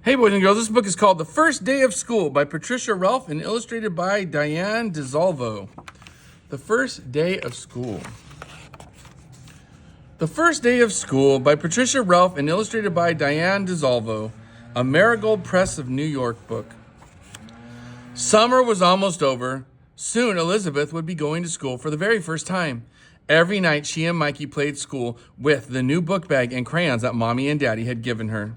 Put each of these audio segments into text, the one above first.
Hey, boys and girls, this book is called The First Day of School by Patricia Relf and illustrated by Diane DeZalvo. The First Day of School. The First Day of School by Patricia Relf and illustrated by Diane DeZalvo, a Marigold Press of New York book. Summer was almost over. Soon Elizabeth would be going to school for the very first time. Every night she and Mikey played school with the new book bag and crayons that Mommy and Daddy had given her.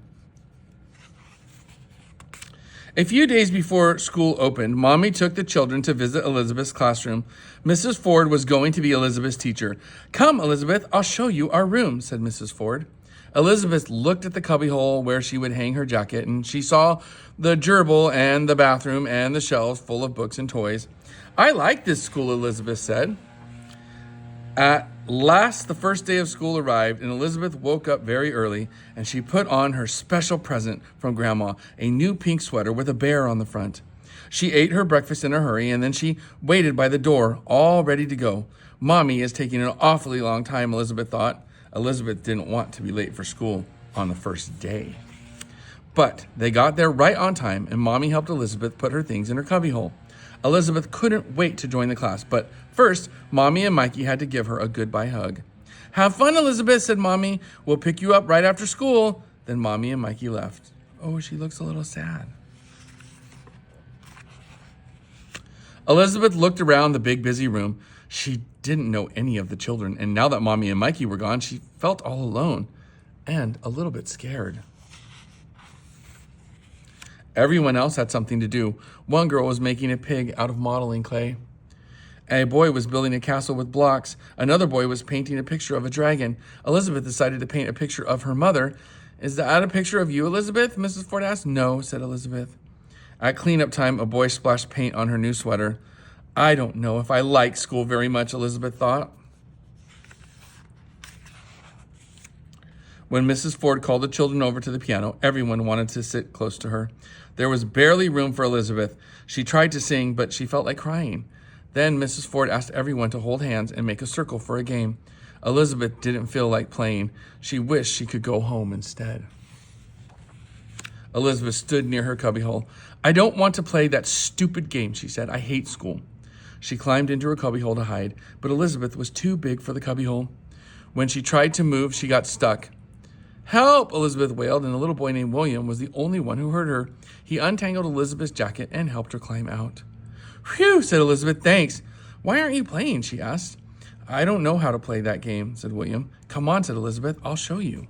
A few days before school opened, Mommy took the children to visit Elizabeth's classroom. Mrs. Ford was going to be Elizabeth's teacher. "Come, Elizabeth, I'll show you our room," said Mrs. Ford. Elizabeth looked at the cubbyhole where she would hang her jacket, and she saw the gerbil and the bathroom and the shelves full of books and toys. "I like this school," Elizabeth said. At last, the first day of school arrived, and Elizabeth woke up very early, and she put on her special present from Grandma, a new pink sweater with a bear on the front. She ate her breakfast in a hurry, and then she waited by the door, all ready to go. Mommy is taking an awfully long time, Elizabeth thought. Elizabeth didn't want to be late for school on the first day. But they got there right on time, and Mommy helped Elizabeth put her things in her cubbyhole. Elizabeth couldn't wait to join the class, but first, Mommy and Mikey had to give her a goodbye hug. "Have fun, Elizabeth," said Mommy. "We'll pick you up right after school." Then Mommy and Mikey left. Oh, she looks a little sad. Elizabeth looked around the big, busy room. She didn't know any of the children, and now that Mommy and Mikey were gone, she felt all alone and a little bit scared. Everyone else had something to do. One girl was making a pig out of modeling clay. A boy was building a castle with blocks. Another boy was painting a picture of a dragon. Elizabeth decided to paint a picture of her mother. "Is that a picture of you, Elizabeth?" Mrs. Ford asked. "No," said Elizabeth. At cleanup time, a boy splashed paint on her new sweater. "I don't know if I like school very much," Elizabeth thought. When Mrs. Ford called the children over to the piano, everyone wanted to sit close to her. There was barely room for Elizabeth. She tried to sing, but she felt like crying. Then Mrs. Ford asked everyone to hold hands and make a circle for a game. Elizabeth didn't feel like playing. She wished she could go home instead. Elizabeth stood near her cubbyhole. "I don't want to play that stupid game," she said. "I hate school." She climbed into her cubbyhole to hide, but Elizabeth was too big for the cubbyhole. When she tried to move, she got stuck. "Help!" Elizabeth wailed, and a little boy named William was the only one who heard her. He untangled Elizabeth's jacket and helped her climb out. "Phew," said Elizabeth. "Thanks. Why aren't you playing?" she asked. "I don't know how to play that game," said William. "Come on," said Elizabeth. "I'll show you."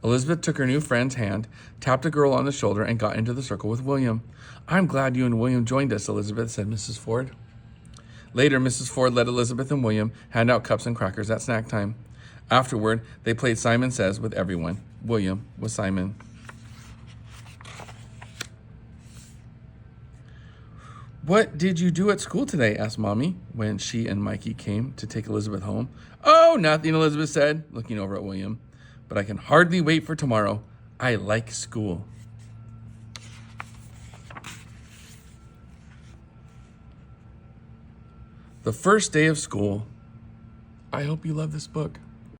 Elizabeth took her new friend's hand, tapped a girl on the shoulder, and got into the circle with William. "I'm glad you and William joined us, Elizabeth," said Mrs. Ford. Later, Mrs. Ford let Elizabeth and William hand out cups and crackers at snack time. Afterward, they played Simon Says with everyone. William was Simon. "What did you do at school today?" asked Mommy when she and Mikey came to take Elizabeth home. "Oh, nothing," Elizabeth said, looking over at William. "But I can hardly wait for tomorrow. I like school." The First Day of School. I hope you love this book.